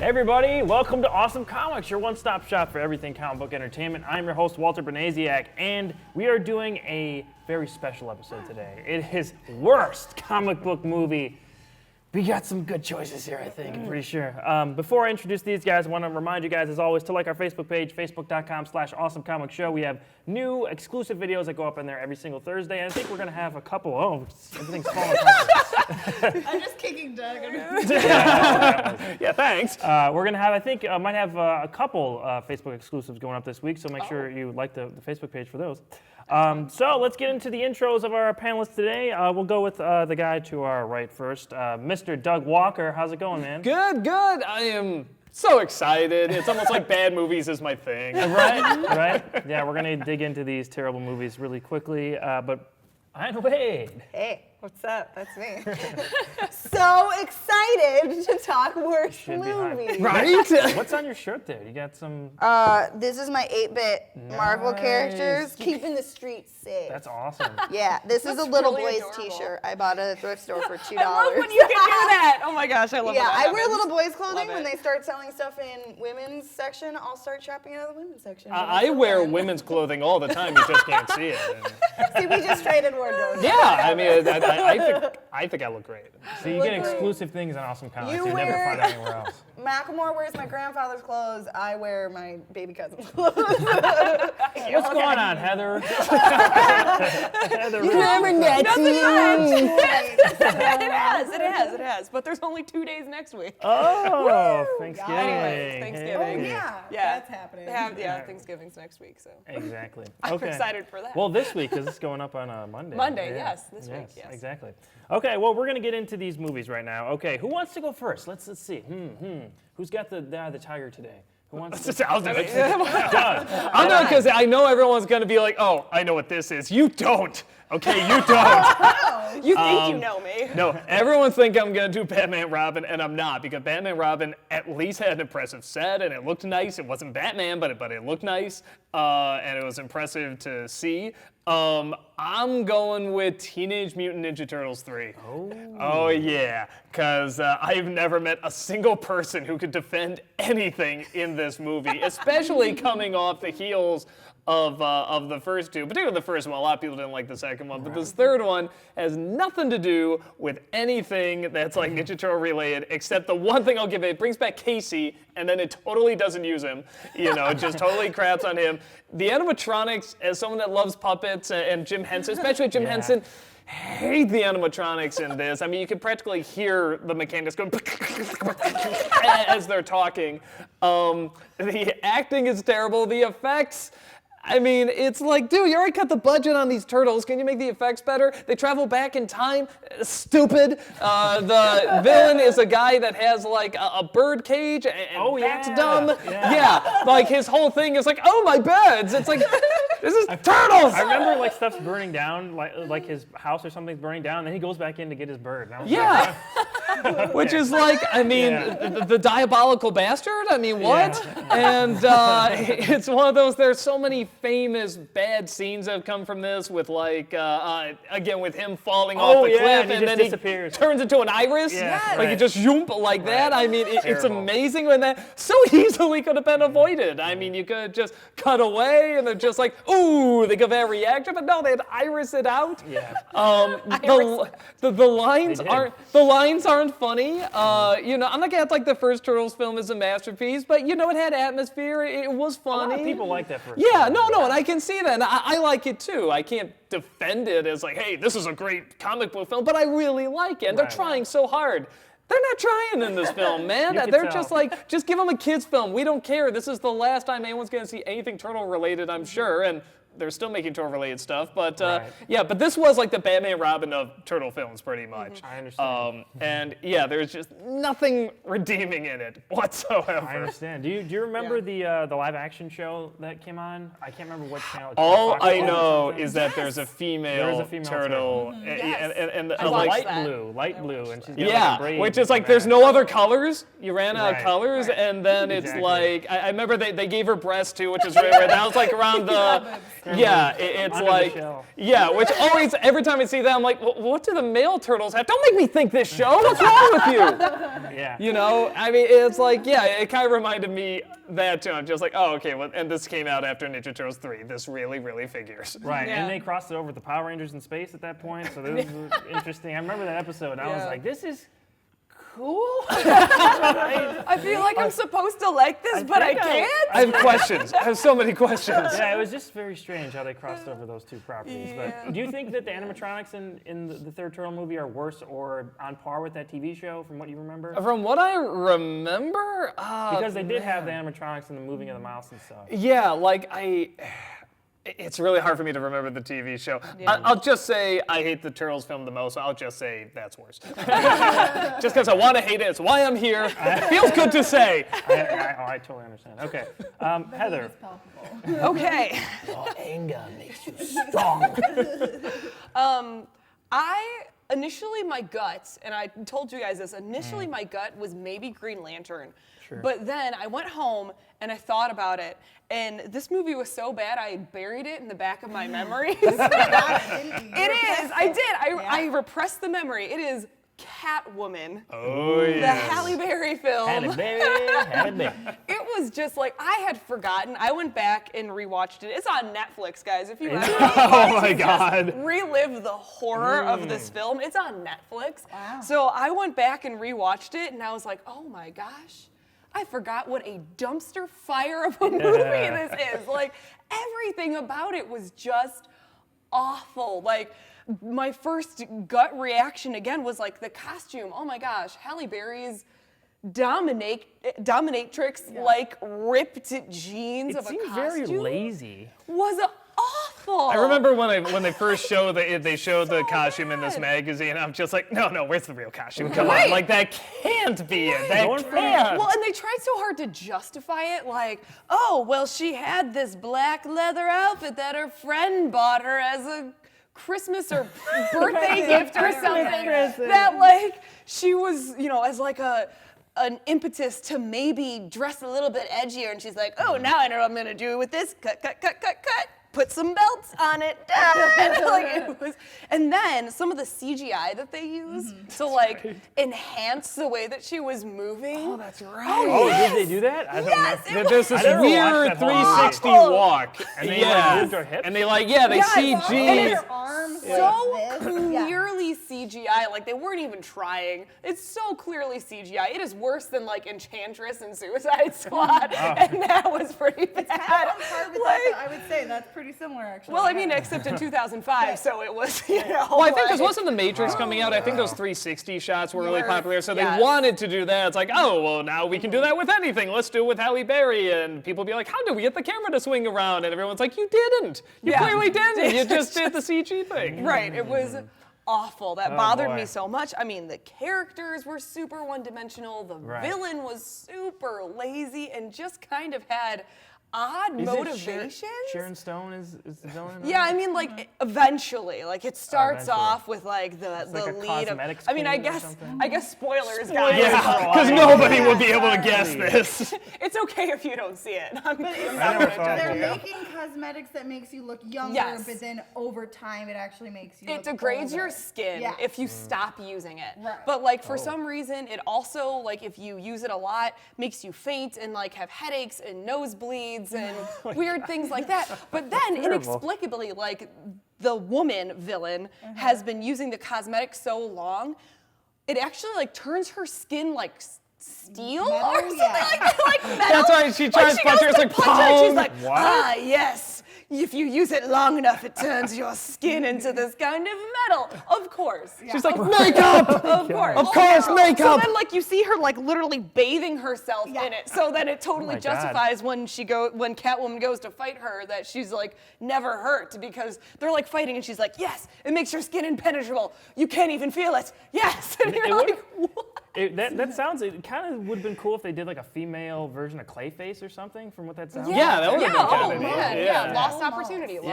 everybody, welcome to Awesome Comics, your one-stop shop for everything comic book entertainment. I'm your host, Walter Bernaziak, and we are doing a very special episode today. It is worst comic book movie. We got some good choices here, I think, I'm pretty sure. Before I introduce these guys, I want to remind you guys, as always, to like our Facebook page, facebook.com/awesomecomicshow. We have new exclusive videos that go up in there every single Thursday, and I think we're going to have a couple. Everything's falling apart. I'm just kicking Doug. Yeah, thanks. We're going to have, I think, might have a couple Facebook exclusives going up this week, so make sure you like the Facebook page for those. So let's get into the intros of our panelists today. We'll go with the guy to our right first, Mr. Doug Walker. How's it going, man? Good. I am so excited. It's almost like bad movies is my thing. Right? Yeah, we're going to dig into these terrible movies really quickly. But Anna Wade. Hey, what's up? That's me. So excited to talk worst movies. Right? What's on your shirt there? You got some... This is my 8-bit Marvel characters, keeping the streets safe. That's awesome. Yeah, this is a little really boy's adorable. t-shirt. I bought at a thrift store for $2. I love when you can do that. Oh my gosh, I love Yeah, when that I wear happens. little boys' clothing. Love When it. they start selling stuff in women's section, I'll start shopping out of the women's section. I wear women's clothing all the time. You just can't see it. See, we just traded wardrobes. Yeah, I mean, I think I look great. So you get exclusive things on Awesome Comics You you never wear- find anywhere else. Macklemore wears my grandfather's clothes. I wear my baby cousin's clothes. What's going on, Heather? Heather, You never met me. It has. But there's only 2 days next week. Oh, Thanksgiving. Anyways, Thanksgiving. Oh, yeah, Yeah. that's happening. Thanksgiving's next week, so. Exactly. I'm Okay. excited for that. Well, this week, because it's going up on Monday. Monday, Yeah. yes, this week, yes. Exactly. Okay, well, we're going to get into these movies right now. Okay, who wants to go first? Let's see. Who's got the tiger today? Who wants to? I'll do it. Doug. I'll do it because I know everyone's going to be like, oh, I know what this is. You don't. Okay, you don't. You think you know me. No, everyone think I'm going to do Batman Robin, and I'm not, because Batman Robin at least had an impressive set, and it looked nice. It wasn't Batman, but it looked nice, and it was impressive to see. I'm going with Teenage Mutant Ninja Turtles 3. Oh yeah, because I've never met a single person who could defend anything in this movie, especially coming off the heels of the first two, particularly the first one. A lot of people didn't like the second one, but this third one has nothing to do with anything that's like Ninja Turtle related, except the one thing I'll give it brings back Casey, and then it totally doesn't use him. You know, it just totally craps on him. The animatronics, as someone that loves puppets and Jim Henson, especially Jim Henson, hate the animatronics in this. I mean, you can practically hear the mechanics going as they're talking. The acting is terrible. The effects, I mean, it's like, dude, you already cut the budget on these turtles. Can you make the effects better? They travel back in time. Stupid. The villain is a guy that has like a bird cage, and that's dumb. Yeah, like his whole thing is like, oh, my birds. It's like, this is turtles. I remember like stuff's burning down, like his house or something's burning down, and then he goes back in to get his bird. And I was Yeah. Which is like, I mean, the diabolical bastard? I mean, what? And it's one of those, there's so many famous bad scenes that have come from this with like, again, with him falling off the cliff and then disappears. he turns into an iris. Yeah, Like right. he just zoomp like that. I mean, it's Terrible. amazing when that so easily could have been avoided. I mean, you could just cut away and they're just like, ooh, they give that reaction, but no, they'd iris it out. Yeah. The lines aren't funny. You know, I'm not gonna act like the first Turtles film is a masterpiece, but you know, it had atmosphere. It was A funny. lot of people like that first. Yeah, no, and I can see that. And I like it too. I can't defend it as like, hey, this is a great comic book film, but I really like it. And they're Right. trying so hard. They're not trying in this film, man. You can They're tell. just like, just give them a kid's film. We don't care. This is the last time anyone's gonna see anything turtle related, I'm sure. And they're still making turtle-related stuff, but Right. yeah, but this was like the Batman Robin of turtle films, pretty much. I understand. And yeah, there's just nothing redeeming in it whatsoever. I understand. Do you remember the live action show that came on? I can't remember what channel. All Fox I or know something? is that there's a female, There is a female turtle, Yes. and I like, watched light blue, and she's got yeah, like a braid which is like in there's that. no other colors. You ran out of Right. colors, and then it's Exactly. like I remember they gave her breasts too, which is really weird. That was like around the Yeah, it's Under the like, shell. yeah, which always, every time I see that, I'm like, what do the male turtles have? Don't make me think this show. What's wrong with you? Yeah. You know, I mean, it's like, yeah, it kind of reminded me that too. I'm just like, oh, okay, well, and this came out after Ninja Turtles 3. This really figures. Right, Yeah. and they crossed it over with the Power Rangers in space at that point, so this was interesting. I remember that episode, and I was Yeah. like, this is cool. I feel like I'm supposed to like this, but I think I- can't. I have questions. I have so many questions. Yeah, it was just very strange how they crossed over those two properties. Yeah. But do you think that the animatronics in the third Turtle movie are worse or on par with that TV show, from what you remember? From what I remember, Because they did have the animatronics and the moving of the mouse and stuff. yeah, like it's really hard for me to remember the TV show. I'll just say I hate the Turtles film the most, so I'll just say that's worse. Just because I want to hate it, it's why I'm here. It feels good to say. I totally understand. Okay, Heather. Okay. Anger makes you strong. Initially my gut, and I told you guys this, initially my gut was maybe Green Lantern. Sure. But then I went home and I thought about it, and this movie was so bad I buried it in the back of my memories. It is. I did. I repressed the memory. It is Catwoman. Oh, The yeah. Halle Berry film. Halle Berry. It was just like, I had forgotten. I went back and rewatched it. It's on Netflix, guys. If you ever Oh my God. relive the horror of this film, it's on Netflix. Wow. So I went back and rewatched it, and I was like, oh my gosh, I forgot what a dumpster fire of a movie this is. Like, everything about it was just awful. Like, my first gut reaction again was like the costume. Oh my gosh, Halle Berry's dominatrix like ripped jeans It of a seemed costume very lazy. was awful. I remember when they first showed they showed the So costume in this bad. magazine. I'm just like, no, where's the real costume? Come on, Right. like that can't be it. That Going for it. can't. Well, and they tried so hard to justify it, like, oh, well, she had this black leather outfit that her friend bought her as a Christmas or birthday gift or something. That, like, she was, as like an impetus to maybe dress a little bit edgier, and she's like, oh, now I know what I'm gonna do with this. Cut. Put some belts on it. And then some of the CGI that they used to like enhance the way that she was moving. Oh, that's right. Oh, did they do that? I don't Yes, know. it There's this I never watched weird that whole 360 movie. walk. And they, yeah. moved her hips? And they they Yes. CG. And it's Her arms so like this. Yeah. clearly CGI, like they weren't even trying. It's so clearly CGI. It is worse than like Enchantress and Suicide Squad, and that was pretty bad. Kind of on par with Like, that, but I would say that's pretty similar, actually. well, I mean, except in 2005, so it was, Well, I think because like- wasn't The Matrix coming out? I think those 360 shots were really Were- popular, so yes. they wanted to do that. It's like, oh, well, now we can do that with anything. Let's do it with Halle Berry. And people be like, how did we get the camera to swing around? And everyone's like, you didn't. You Yeah. clearly didn't. You just did the CG thing. Right, it was awful. That Oh, bothered boy. me so much. I mean, the characters were super one-dimensional. The Right. villain was super lazy and just kind of had odd Is it motivations. Sharon Stone is the villain? Yeah, I mean, like eventually, like it starts Eventually. off with like the like a lead of. cosmetics I mean, I queen or guess something? spoilers, guys. Yeah, because nobody will be able to guess this. It's okay if you don't see it. I'm not never gonna saw judge it. They're you. making cosmetics that makes you look younger, Yes. but then over time it actually makes you It look degrades your older. skin Yeah. if you stop using it. Right. But like for some reason, it also like if you use it a lot, makes you faint and like have headaches and nosebleeds and weird things like that. But then Terrible. inexplicably, like the woman villain has been using the cosmetic so long, it actually like turns her skin like steel or Metal? something Yeah. like that, like metal. That's why she tries to punch her, goes it's to like, punch her, and she's "Pong." like, What? ah, yes. If you use it long enough, it turns your skin into this kind of metal. Of course. She's like, makeup! Of course. Of course, So makeup! then, like, you see her like literally bathing herself in it. So then it totally my God. justifies when Catwoman goes to fight her that she's like never hurt because they're like fighting and she's like, yes, it makes your skin impenetrable. You can't even feel it. Yes. And you're It like, would've- what? That sounds. It kind of would have been cool if they did like a female version of Clayface or something. From what that sounds. Yeah, that would have Yeah, been kind oh of neat. man, Yeah. yeah, lost opportunity. Really.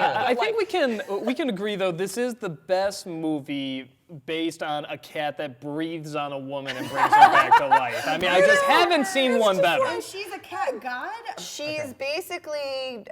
I think we can agree though. This is the best movie based on a cat that breathes on a woman and brings her back to life. I mean, I just haven't seen one better. And she's a cat god? She's basically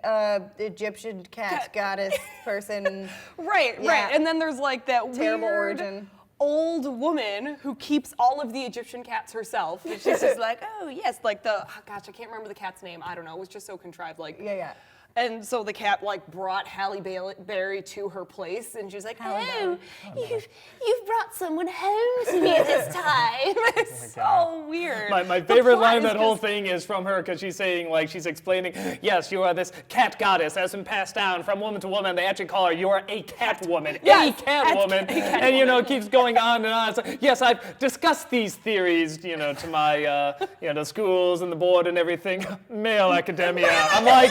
Egyptian cat goddess person. Right. And then there's like that Terrible weird origin. old woman who keeps all of the Egyptian cats herself. And she's just like, oh yes, like I can't remember the cat's name. I don't know. It was just so contrived. Like Yeah. And so the cat like brought Halle Berry to her place, and she's like, "Oh, you've brought someone home to me this time." It's so weird. My favorite line in that whole thing is from her because she's saying like she's explaining, yes, you are this cat goddess that's been passed down from woman to woman. They actually call her you are a cat woman, Yes, a cat woman, and you know it keeps going on and on. It's like, yes, I've discussed these theories, you know, to my the schools and the board and everything. Male academia. I'm like,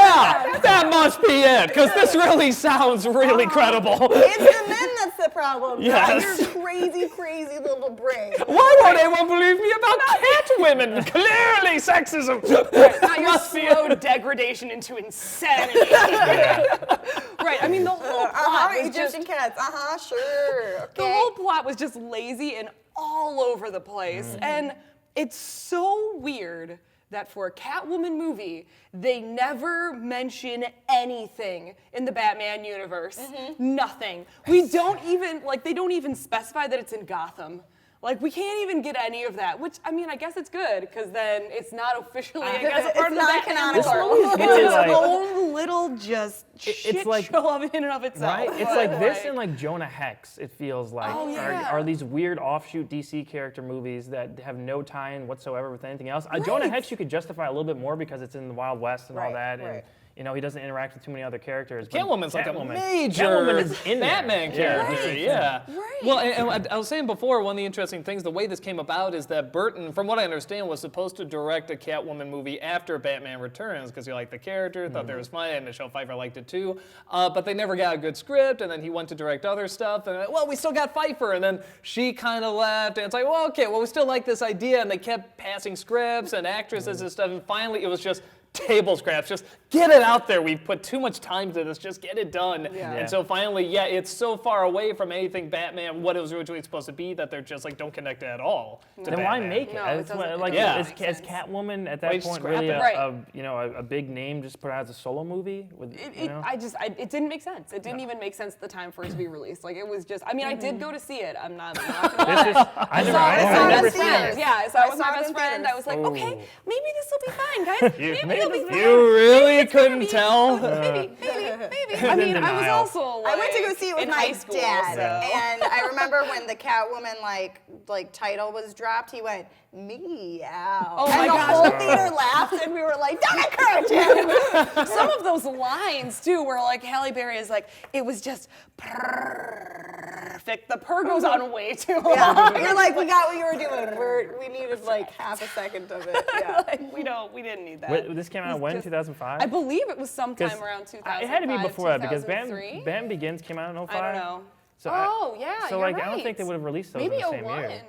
yeah, that must be it, because this really sounds really credible. It's the men that's the problem. Yes. Not your crazy, crazy little brain. Why won't anyone believe me about cat women? Clearly sexism. Not your slow degradation into insanity. Right. I mean, the whole plot was Egyptian just cats. Sure. Okay. the whole plot was just lazy and all over the place, and it's so weird that for a Catwoman movie, they never mention anything in the Batman universe. Nothing. We don't even, they don't even specify that it's in Gotham. Like, we can't even get any of that, which, I mean, I guess it's good, because then it's not officially, I guess, part of the not Batman canonical. lore. It's its like- own little just shit like- show of in and of itself. Right? It's like this and like Jonah Hex, it feels like. Oh, yeah. Are these weird offshoot DC character movies that have no tie-in whatsoever with anything else. Jonah Hex you could justify a little bit more because it's in the Wild West and all that. And, you know, he doesn't interact with too many other characters. but Catwoman's like a major Catwoman is in there. Batman character, yeah. Right. Well, and I was saying before, one of the interesting things, the way this came about is that Burton, from what I understand, was supposed to direct a Catwoman movie after Batman Returns because he liked the character, thought it was fun, and Michelle Pfeiffer liked it too. But they never got a good script, and then he went to direct other stuff, and well, we still got Pfeiffer, and then she kind of left, and it's like, well, okay, well, we still like this idea, and they kept passing scripts and actresses and stuff, and finally it was just table scraps, just get it out there. We've put too much time to this, just get it done. Yeah. And so finally, it's so far away from anything Batman, what it was originally supposed to be, that they're just like, don't connect it at all to Then Batman. why make it? No, It's it what- doesn't- like, it doesn't make is sense. Catwoman at Why that just point scrap really it? Right. a big name just put out as a solo movie? With, you know? It didn't make sense. It didn't even make sense at the time for it to be released. Like, it was just, I mean, I did go to see it. I'm not gonna lie. I I saw I've it never with seen my best it. friend. Yeah, I saw it with saw my it best in friend. theaters. I was like, okay, Oh. maybe this will be fine, guys. Maybe it'll be fine. You really It's gonna couldn't be- tell? Maybe. I mean, I was denial. also like, I went to go see it with in my high school, dad, so. and I remember when the Catwoman like title was dropped, he went meow. Oh and my the gosh. whole theater laughed, and we were like, "Don't encourage him." Some of those lines too, where like Halle Berry is like, it was just perfect. The purr goes on way too long. Yeah. You're like, we got what you were doing. We needed like half a second of it. Yeah. Like, we didn't need that. Wait, this came out It's when? just- 2005? I believe it was 'Cause sometime around 2005. It had to be before that because 2003? Batman Begins came out in 05. I don't know. So Yeah. So you're like I don't right. think they would have released those Maybe in the same 01. year.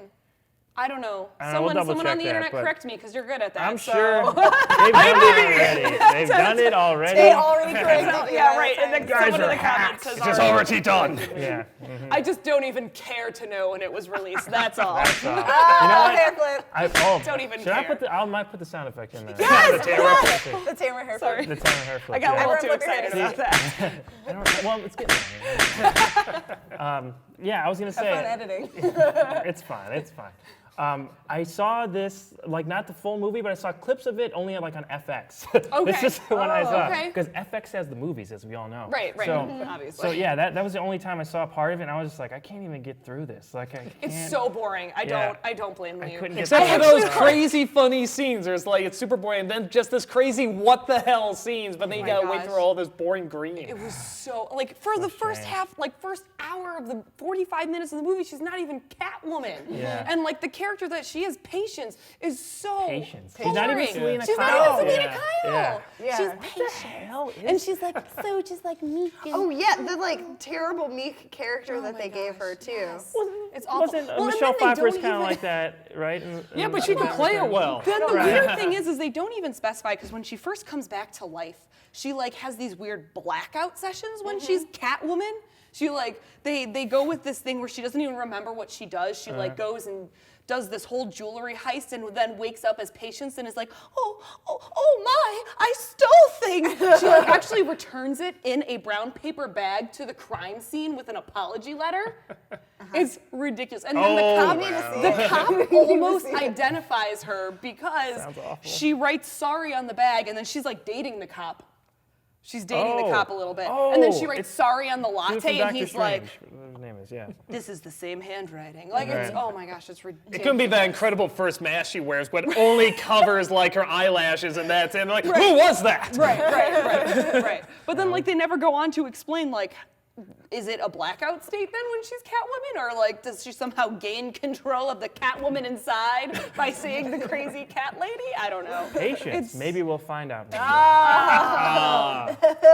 I don't know. I don't know, we'll double Someone on check the that, internet but- correct me because you're good at that. I'm so. sure they've done it already. They've done it already. They already corrected you. Yeah, right. And then Guys someone in are the comments hacks. says It's just already. already done. Yeah. I just don't even care to know when it was released. That's all. So, you know Oh, what? hair flip. Don't even should I care. I might put the sound effect in there. Yes, Taylor yes. The Taylor hair Sorry. flip. The Taylor hair flip. I got a yeah. little too Everyone excited look about that. I don't, well, it's getting there. Yeah, I was gonna Fun say editing. it's fine. It's fine. I saw this, like not the full movie, but I saw clips of it only on FX. Okay. This is the one I saw. okay. Because FX has the movies, as we all know. Right, So, obviously. so yeah, that was the only time I saw a part of it, and I was just like, I can't even get through this. Like, I can't. It's so boring. I Yeah. don't blame you. couldn't get Except for actually those crazy funny scenes. There's like, it's super boring, and then just this crazy what the hell scenes, but then you my gotta wait gosh. through all this boring green. It was so, like, for the first strange. half, like, first hour of the 45 minutes of the movie, she's not even Catwoman. Yeah. And, like, the character that she is, Patience, is so Patience. boring. She's not even Selena She's Kyle. not even Selena Yeah. Kyle. Yeah. She's What the Patience. And she's like, so just like meek. And Oh yeah, the like terrible meek character that my they gave her gosh, too. yes. It's awful. Wasn't Well, and Michelle then they Pfeiffer's don't kind of even- like that, right? Yeah, but she can play it well. Then the weird thing is they don't even specify, because when she first comes back to life, she like has these weird blackout sessions when she's Catwoman. She like they go with this thing where she doesn't even remember what she does. She like goes and does this whole jewelry heist and then wakes up as Patience and is like, oh my, I stole things. She like actually returns it in a brown paper bag to the crime scene with an apology letter. It's ridiculous. And then the cop almost identifies her because she writes sorry on the bag and then she's like dating the cop. She's dating the cop a little bit. And then she writes sorry on the Dude from latte and Doctor he's Strange. like, Whatever his name is, yeah. this is the same handwriting. Like, it's, oh my gosh, it's ridiculous. It couldn't be that incredible first mask she wears, but only covers like her eyelashes and that's it. And like, who was that? Right. But then, like, they never go on to explain, like, is it a blackout state then when she's Catwoman? Or, like, does she somehow gain control of the Catwoman inside by seeing the crazy cat lady? I don't know. Patience. Maybe we'll find out.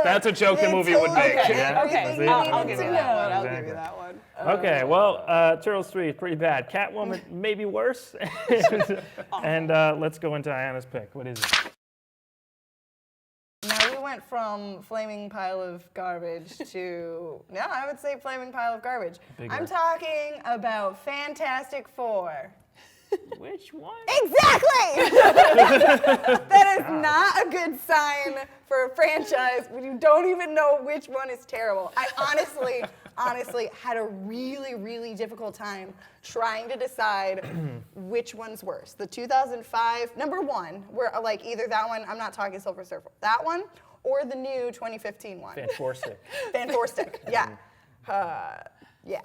That's a joke the movie would make. Everything I'll you give need you to that one. know. I'll give you that one. Okay, well, Turtles 3 is pretty bad. Catwoman, maybe worse. And let's go into Ayanna's pick. What is it? Now we went from flaming pile of garbage to, no, I would say flaming pile of garbage. I'm talking about Fantastic Four. Which one? Exactly! That is not a good sign for a franchise when you don't even know which one is terrible. I honestly had a really, really difficult time trying to decide which one's worse. The 2005, number one, where like either that one, I'm not talking Silver Surfer, that one, or the new 2015 one. Fantastic. Fantastic, yeah. Yeah.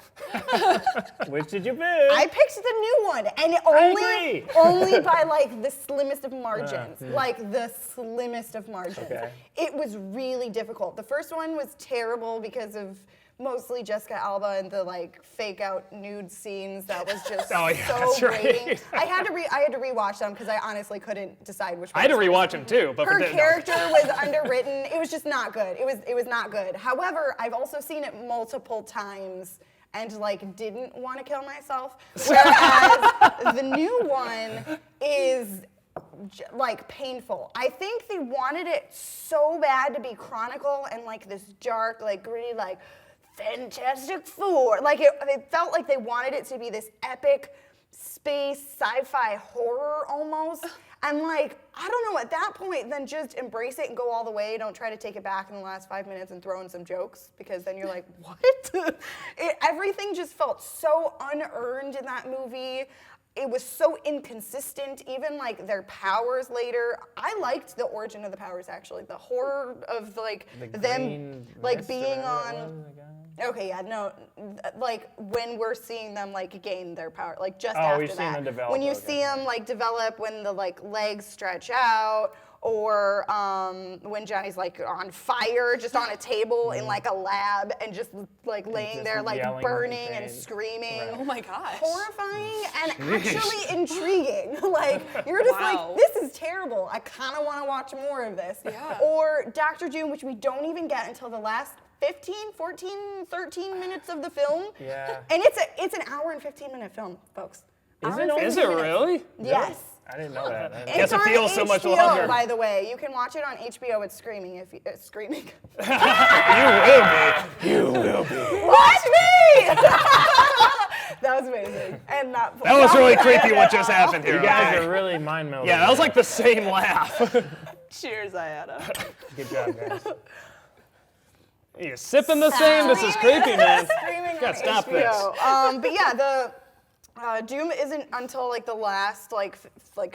Which did you pick? I picked the new one, and agree. only by like the slimmest of margins, like the slimmest of margins. Okay. It was really difficult. The first one was terrible because of mostly Jessica Alba and the like fake out nude scenes. That was just Oh, yeah, so that's right. grating. I had to rewatch them because I honestly couldn't decide which one. I had to rewatch them too, but Her no. character was underwritten. It was just not good. It was not good. However, I've also seen it multiple times and like didn't want to kill myself. Whereas the new one is like painful. I think they wanted it so bad to be Chronicle and like this dark, like gritty, like Fantastic Four. Like it felt like they wanted it to be this epic space sci-fi horror almost. And like, I don't know, at that point, then just embrace it and go all the way. Don't try to take it back in the last 5 minutes and throw in some jokes because then you're like, what? Everything just felt so unearned in that movie. It was so inconsistent, even like their powers later. I liked the origin of the powers actually. The horror of like them like being on. Okay, yeah, no, like when we're seeing them like gain their power, like just after we've that. seen them develop, when you okay. see them like develop, when the like legs stretch out, or when Johnny's like on fire, just on a table in like a lab and just like laying Just there like yelling burning in and pain. screaming. Oh my gosh. Horrifying and actually intriguing. Like, you're just Wow. like, this is terrible. I kind of want to watch more of this. Yeah. Or Dr. Doom, which we don't even get until the last 15, 14, 13 minutes of the film. Yeah. And it's an hour and 15-minute film, folks. Is Hour it and only? 'Is 15 it minutes. really? Yes. I didn't know that. I didn't- Guess It's it on feels so much HBO, longer. by the way. You can watch it on HBO. It's screaming. If you, screaming. You will be. Watch me! That was amazing. And not. That was really creepy what just happened here. You guys okay? are really mind melding. Yeah, that was like the same laugh. Cheers, Ayana. Good job, guys. You're sipping the same? This is creepy, man. Screaming Gotta on stop HBO. But yeah, the Doom isn't until like the last like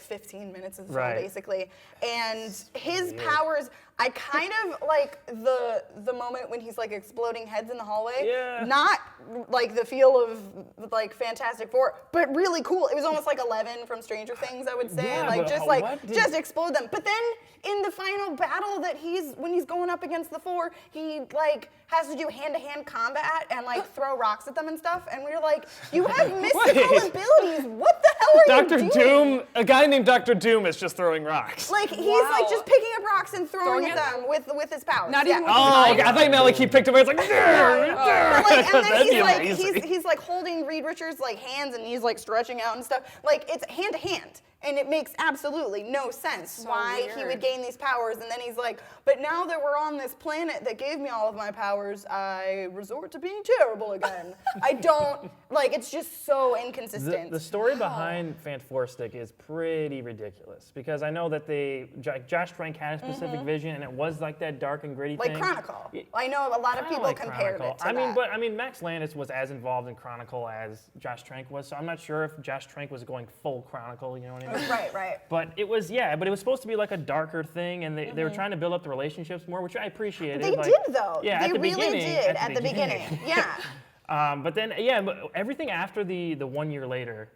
15 minutes of the film Right. basically, and his powers. I kind of like the moment when he's like exploding heads in the hallway. Yeah. Not like the feel of like Fantastic Four, but really cool. It was almost like 11 from Stranger Things, I would say. Yeah, like but just what did- just explode them. But then in the final battle that when he's going up against the Four, he like has to do hand-to-hand combat and like throw rocks at them and stuff. And we were like, you have mystical Wait. abilities. What the hell are Dr. you doing? Doom, a guy named Dr. Doom is just throwing rocks. Like he's Wow. like just picking up rocks and throwing Throwing at them with his powers. Not yeah. even with Oh, okay. I thought you meant like he picked him up. It's like, But, like, and then That'd be he's like amazing. he's like holding Reed Richards' like hands and he's like stretching out and stuff. Like it's hand to hand. And it makes absolutely no sense why he weird. would gain these powers. And then he's like, but now that we're on this planet that gave me all of my powers, I resort to being terrible again. I don't, like, it's just so inconsistent. The story behind Fantastic is pretty ridiculous because I know that Josh Trank had a specific vision and it was like that dark and gritty like thing. Chronicle. I know a lot of Kinda people like compared Chronicle. it to that. I mean, Max Landis was as involved in Chronicle as Josh Trank was, so I'm not sure if Josh Trank was going full Chronicle. You know what I mean? Right. But it was supposed to be like a darker thing, and they were trying to build up the relationships more, which I appreciated. They like, did though. Yeah, they at the really beginning, did at the beginning. Yeah. But then, but everything after the 1 year later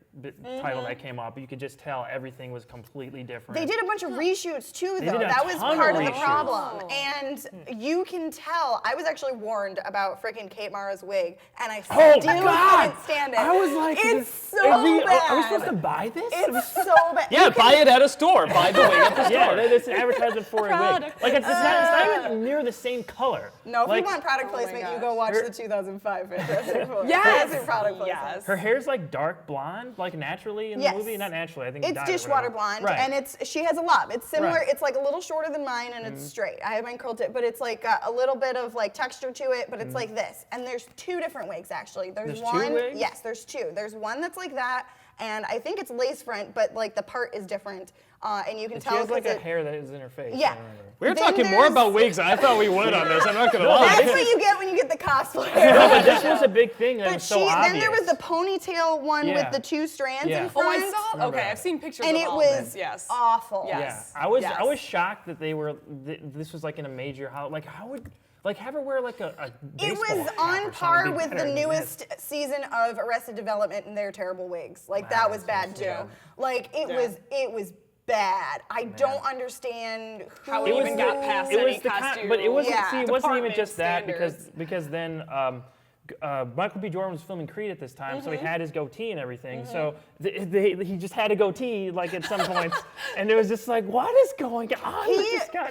title that came up, you could just tell everything was completely different. They did a bunch of reshoots too, though. did a That was ton of part of the reshoots. problem. And you can tell, I was actually warned about freaking Kate Mara's wig, and I still couldn't stand it. I was like, it's so are we supposed to bad. buy this? It's so bad. yeah, You can- buy it at a store. Buy the wig at the store. Yeah, it's an advertisement for a wig. Product. Like it's not even near the same color. No, if like, you want product placement, you go watch the 2005 Fantastic Four. Yes. That's product placement. Yes. her hair's like dark blonde, like naturally in the Yes. movie. Not naturally, I think. It's dyed or dishwater whatever. blonde, Right. and she has a lob. It's similar. Right. It's like a little shorter than mine, and it's straight. I have mine curled tip, but it's like got a little bit of like texture to it, but it's like this. And there's two different wigs actually. There's two one. wigs? Yes, there's two. There's one that's like that, and I think it's lace front, but like the part is different, and you can She tell has like 'cause a hair that is in her face. I Yeah. remember. We were Then talking more there's- about wigs than I thought we would on this. I'm not gonna lie. That's what you get when you get the cosplayer. But this was a big thing that But was so obvious. then there was the ponytail one Yeah. with the two strands Yeah. in Oh, front. I saw. Remember Okay, that. I've seen pictures And of it all was of this. Yes. awful. Yes. Yeah, I was Yes. shocked that they were. This was like in a major like how would like have her wear like a It baseball was hat on or par something with better the than newest season of Arrested Development and their terrible wigs. Like that was bad too. Yeah. Like it was bad. I don't understand How who it even got past It any was the costume. but it wasn't. Yeah. See, it wasn't even department just that standards. because then. Michael B. Jordan was filming Creed at this time, so he had his goatee and everything. So he just had a goatee, like at some points, and it was just like, what is going on with this guy?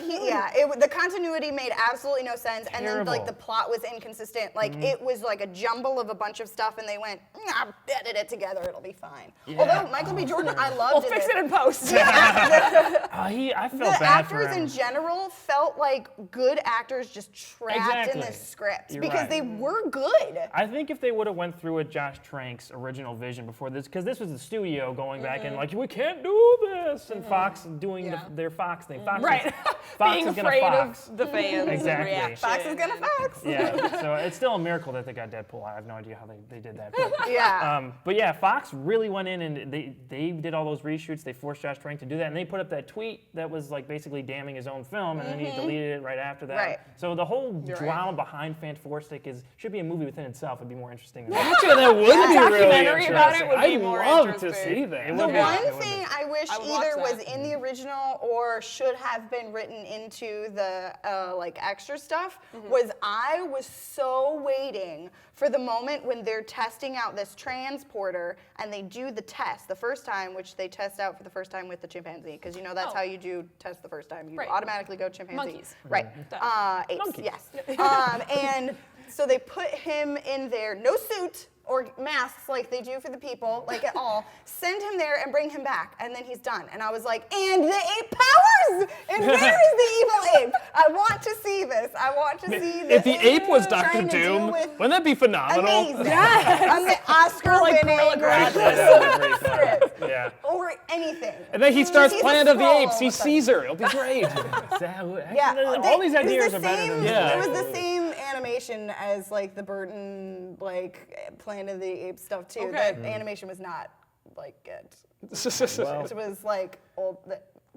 The continuity made absolutely no sense, and then like Terrible. the plot was inconsistent. Like it was like a jumble of a bunch of stuff, and they went, edit it together, it'll be fine. Although Michael B. Jordan, I loved We'll fix it. it in post. I felt The bad for actors him. in general felt like good actors just trapped in Exactly. this script You're because right. they were good. I think if they would have went through with Josh Trank's original vision before this, because this was the studio going back and like, we can't do this, and Fox doing their Fox thing. Fox Right. is, Fox Being is gonna afraid Fox. of the fans' Exactly. reaction. Fox is gonna Fox. Yeah, so it's still a miracle that they got Deadpool. I have no idea how they did that. Yeah. But yeah, Fox really went in and they did all those reshoots. They forced Josh Trank to do that, and they put up that tweet that was like basically damning his own film, and then he deleted it right after that. Right. So the whole drama behind Fantastic should be a movie within itself. It'd be more interesting. Than Actually, that would be really documentary about it interesting. would be I'd more love to interesting. see that. It The would be. one It would be. thing I wish I would watch either was that. in the original or should have been written into the like extra stuff was I was so waiting for the moment when they're testing out this transporter and they do the test the first time, which they test out for the first time with the chimpanzee, because you know that's Oh. how you do test the first time. You Right. automatically go chimpanzee. Monkeys. Right. Apes, Monkeys. yes. And so they put him in there, no suit or masks like they do for the people, like at all. Send him there and bring him back, and then he's done. And I was like, and the ape powers! And where is the evil ape? I want to see this. I want to see this. If the ape was Dr. trying to deal Doom, with wouldn't that be phenomenal? amazing. I'm the Oscar-winning Yeah. or anything. And then he starts He's a Planet of the scroll Apes. all He's of a sudden. Caesar. It'll be great. Yeah, all these it was ideas the are better same- than Yeah. It was the same animation as like the Burton like Planet of the Apes stuff too. Okay. The animation was not like good. Well, It was like old.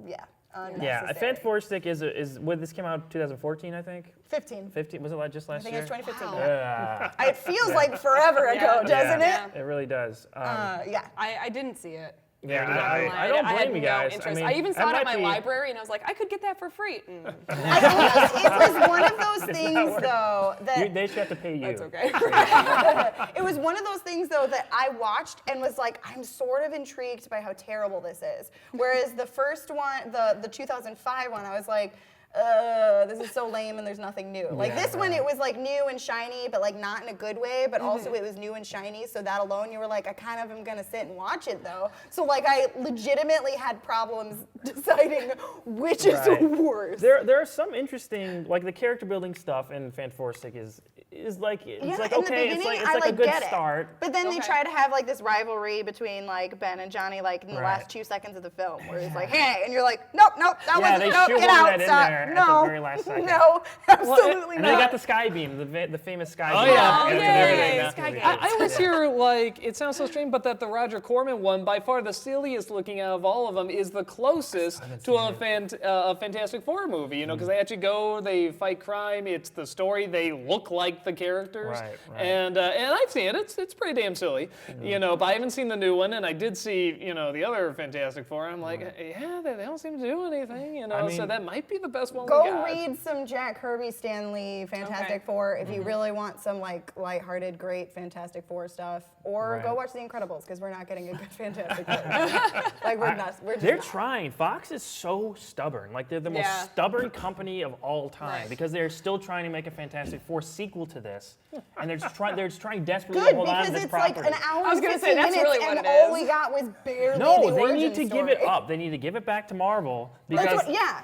Yeah. Fantastic is when this came out 2014, I think. 15. 15 was it just last I think year? it's 2015. Yeah. It feels like forever ago, doesn't it? It really does. Yeah. I didn't see it. I don't had blame you no guys. interest. I, mean, I even saw it that at my might be- library, and I was like, I could get that for free. It was one of those things, though, that They should have to pay you. That's okay. it was one of those things, though, that I watched and was like, I'm sort of intrigued by how terrible this is. Whereas the first one, the 2005 one, I was like, this is so lame and there's nothing new. Like this one, it was like new and shiny, but like not in a good way, but also it was new and shiny, so that alone you were like, I kind of am gonna sit and watch it though. So like I legitimately had problems deciding which is worse. There are some interesting, like the character building stuff in Fantastic is like, it's like in okay, the it's beginning, like I a good get start. It. But then they try to have like this rivalry between like Ben and Johnny like in the last 2 seconds of the film, where it's like, hey, and you're like, nope, that wasn't, they nope, shoehorned get out, that in stop, there at no, the very last second. no, absolutely And not. they got the sky beam, the famous sky Oh, beam. yeah. Oh, Yeah, yay, yeah, Sky Game. I always hear, like, it sounds so strange, but that the Roger Corman one, by far the silliest looking out of all of them, is the closest to a Fantastic Four movie, you know, because they actually go, they fight crime, it's the story, they look like the characters. Right. And I've seen it, it's pretty damn silly, you know, but I haven't seen the new one, and I did see, you know, the other Fantastic Four, and I'm like, yeah, they don't seem to do anything, you know, so that might be the best one we Go got. read some Jack Kirby, Stan Lee, Fantastic Four if you really want some like lighthearted, great Fantastic Four stuff, or go watch The Incredibles because we're not getting a good Fantastic Four. Like we're not. We're just They're not. trying. Fox is so stubborn. Like they're the most stubborn company of all time because they're still trying to make a Fantastic Four sequel to this, and they're just trying desperately Good to hold on to because this it's property. like an hour I was and gonna 15 say, that's minutes, really what and it all is. we got was barely No, the they origin need to give story. it up. They need to give it back to Marvel because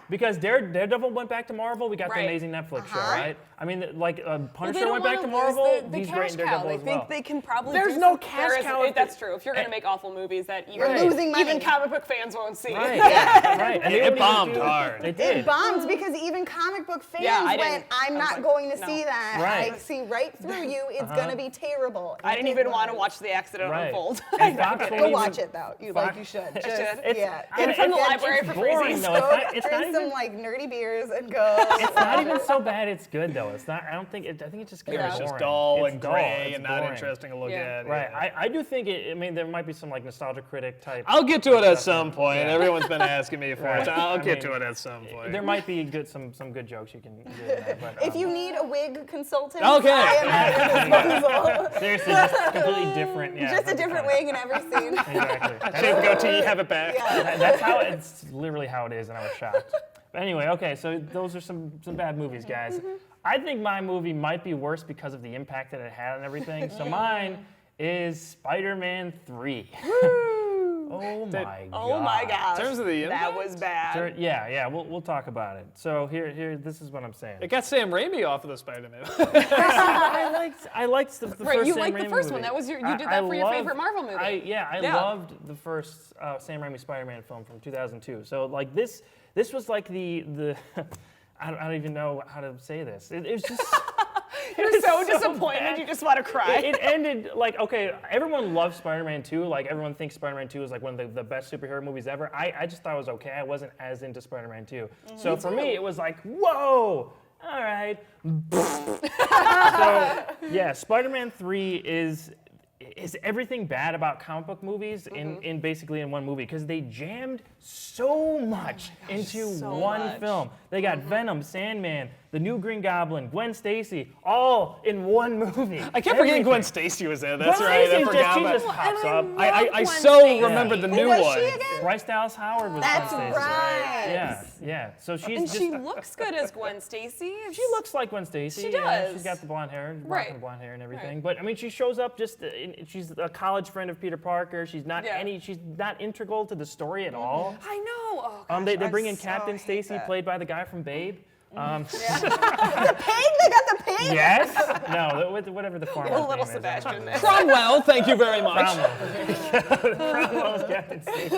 because Daredevil went back to Marvel. We got the amazing Netflix show, right? I mean, like Punisher went back to Marvel. The He's cash great in cow. Daredevil They as think well. they can probably. There's do no some- cash there is- cow if That's it- true. If you're gonna make awful movies that even Right. Losing money. even comic book fans won't see. Right, right. And they It wouldn't even bombed do- hard. They did. It bombed because even comic book fans I went, didn't. I'm I was not like, going to no. see that. Right. I see right through you. It's going to be terrible. I didn't even want to watch the accident Right. unfold. And Fox won't Go even- watch it though. You Fox- you should. Just, It's- yeah. Get it from the It's library for free. boring, though. It's not Drink some even. like nerdy beers and go. It's not even so bad. It's good though. It's not. I don't think. I think it's just kind of It's boring. just dull It's and dull. gray It's and not boring. interesting to look Yeah. at. Right. yeah. I do think it. I mean, there might be some like Nostalgia Critic type. I'll get to it at stuff some in- point. yeah. Everyone's been asking me for it. Right. I'll I get mean, to it at some point. There might be some good jokes you can do in there, but, If you need a wig consultant, Okay. I am at your disposal. seriously, just completely different. Yeah, Just a different wig in every scene. Exactly. Shave the goatee, have it back. That's how it's literally how it is, and I was shocked. But anyway, okay, so those are some bad movies, guys. I think my movie might be worse because of the impact that it had on everything. So mine is Spider-Man 3. Oh my god. Oh my gosh. In terms of the that impact? was bad. Yeah, we'll talk about it. So here, this is what I'm saying. It got Sam Raimi off of the Spider-Man. I liked the Right, first you Sam liked the Raimi first one. movie. That was you did that for your favorite Marvel movie. I loved the first Sam Raimi Spider-Man film from 2002. So like this was like the I don't even know how to say this. It was just. You're so so disappointed. bad. You just want to cry. It ended like, okay, everyone loves Spider-Man 2. Like, everyone thinks Spider-Man 2 is like one of the best superhero movies ever. I just thought it was okay. I wasn't as into Spider-Man 2. So for me, it was like, whoa, all right. So, yeah, Spider-Man 3 is everything bad about comic book movies in basically in one movie because they jammed so much into one film. They got Venom, Sandman, the new Green Goblin, Gwen Stacy, all in one movie. I kept forgetting Gwen Stacy was there. That's Gwen right. I Stacy's forgot she about just pops up. I so remember the new was one. she again? Bryce Dallas Howard was That's Gwen Stacy. right. Yeah. So she's and just. she looks good as Gwen Stacy. She looks like Gwen Stacy. She Yeah, does. she's got the blonde hair, Right. rocking blonde hair and everything. Right. But I mean, she shows up just. She's a college friend of Peter Parker. She's not Yeah. She's not integral to the story at all. I know. Oh, gosh, They I bring in so Captain hate Stacy, that. played by the guy from Babe. The pig? They got the pig? Yes. No, whatever the farmer's Little name is. Sebastian. Cromwell, thank you very much. Cromwell. Cromwell's Captain Stacy.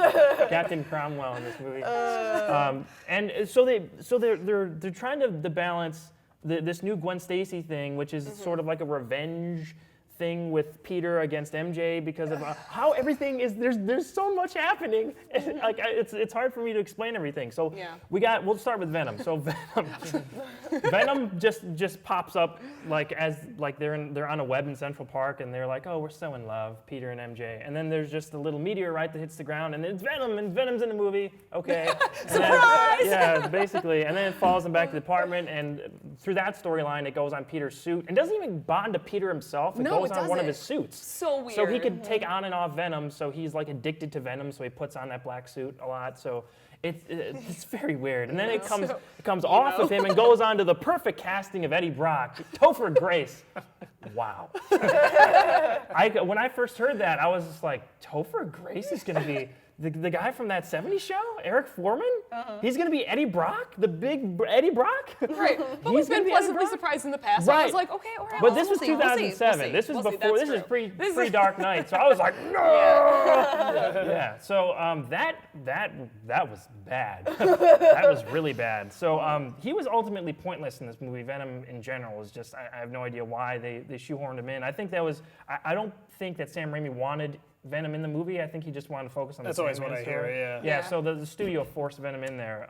Captain Cromwell in this movie. And so they're trying to balance this new Gwen Stacy thing, which is sort of like a revenge thing with Peter against MJ because of how everything is. There's so much happening. Like it's hard for me to explain everything. So we'll start with Venom. So Venom just pops up like they're on a web in Central Park and they're like, oh, we're so in love, Peter and MJ. And then there's just a little meteorite that hits the ground and it's Venom and Venom's in the movie. Okay. Surprise! Yeah, basically. And then it follows him back to the apartment and through that storyline it goes on Peter's suit. And doesn't even bond to Peter himself. It goes on one of his suits. So weird. So he could take on and off Venom, so he's like addicted to Venom, so he puts on that black suit a lot. So it's very weird. And then it comes off of him and goes on to the perfect casting of Eddie Brock, Topher Grace. Wow. When I first heard that, I was just like, Topher Grace is going to be the guy from that 70s show, Eric Foreman? He's going to be Eddie Brock? The big Eddie Brock? Right. But we've been pleasantly surprised in the past. So I was like, okay, all right. But this was 2007. This was before. This is pre-Dark Knight. So I was like, no. Yeah. So that was bad. That was really bad. So he was ultimately pointless in this movie. Venom in general was just. I have no idea why they shoehorned him in. I think that was. I don't think that Sam Raimi wanted Venom in the movie. I think he just wanted to focus on the Sandman story. That's always what I hear, Yeah, so the studio forced Venom in there.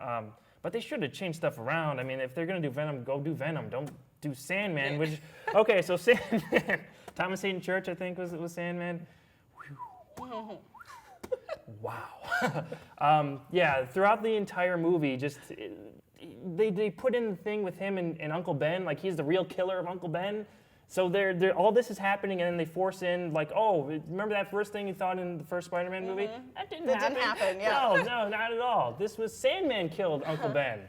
But they should have changed stuff around. I mean, if they're going to do Venom, go do Venom. Don't do Sandman, which... Okay, so Sandman... Thomas Hayden Church, I think, was Sandman. Wow. Yeah, throughout the entire movie, just... They put in the thing with him and Uncle Ben, like he's the real killer of Uncle Ben. So they're all this is happening, and then they force in like, oh, remember that first thing you thought in the first Spider-Man movie? That didn't happen. Yeah. No, not at all. This was Sandman killed Uncle Ben.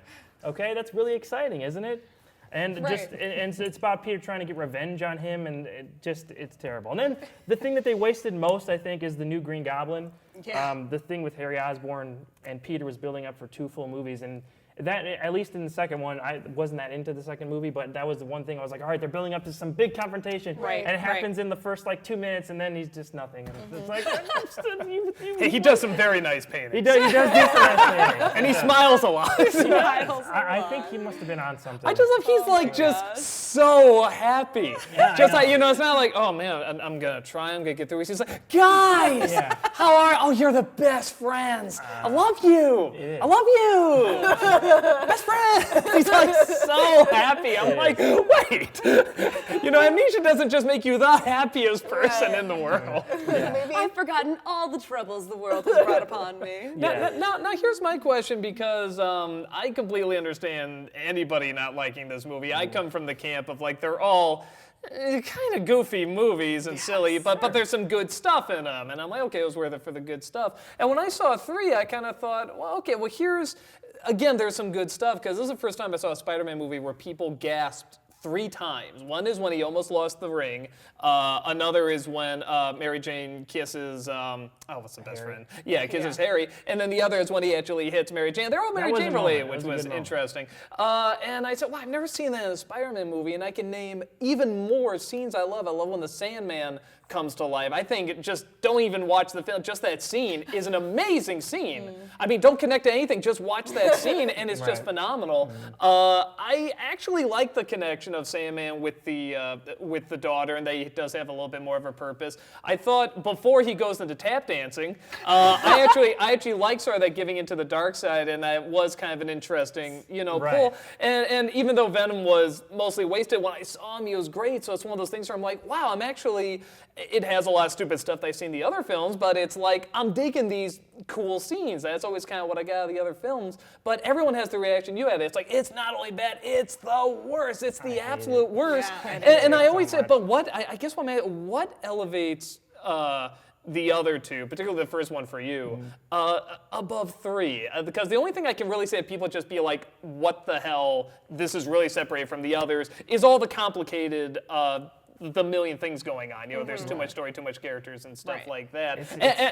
Okay, that's really exciting, isn't it? And it's about Peter trying to get revenge on him, and it's terrible. And then the thing that they wasted most, I think, is the new Green Goblin. Yeah. The thing with Harry Osborn and Peter was building up for 2 full movies, and that, at least in the second one, I wasn't that into the second movie, but that was the one thing I was like, all right, they're building up to some big confrontation. Right, and it happens in the first, 2 minutes, and then he's just nothing. And it's like, Hey, he does some very nice paintings. He does do some nice painting. And he smiles a lot. I think he must have been on something. I just love he's just so happy. Just like, it's not like, oh man, I'm gonna try, I'm gonna get through. He's like, guys, how are you? Oh, you're the best friends. I love you. I love you. Best friend. He's like so happy. I'm like, wait. Amnesia doesn't just make you the happiest person in the world. I've forgotten all the troubles the world has brought upon me. Now, here's my question, because I completely understand anybody not liking this movie. I come from the camp of they're all kind of goofy movies and silly, but there's some good stuff in them. And I'm like, okay, it was worth it for the good stuff. And when I saw 3, I kind of thought, well, okay, again, there's some good stuff, because this is the first time I saw a Spider-Man movie where people gasped 3 times. One is when he almost lost the ring. Another is when Mary Jane kisses, what's the best friend? Yeah, kisses Harry. And then the other is when he actually hits Mary Jane. They're all Mary Jane related, which was interesting. And I said, wow, I've never seen that in a Spider-Man movie, and I can name even more scenes I love. I love when the Sandman comes to life. I think just don't even watch the film. Just that scene is an amazing scene. I mean, don't connect to anything. Just watch that scene, and it's just phenomenal. I actually like the connection of Sandman with the daughter, and that he does have a little bit more of a purpose. I thought before he goes into tap dancing, I actually like sort of that giving into the dark side, and that was kind of an interesting, pull. And even though Venom was mostly wasted, when I saw him, he was great. So it's one of those things where I'm like, wow, it has a lot of stupid stuff that I've seen in the other films, but it's like, I'm digging these cool scenes. That's always kind of what I got out of the other films. But everyone has the reaction you had. It's like, it's not only bad, it's the worst. It's the absolute worst. And I always say, but I guess what elevates the other 2, particularly the first one for you, above 3? Because the only thing I can really say that people just be like, what the hell, this is really separated from the others, is all the complicated the million things going on. There's too much story, too much characters and stuff like that.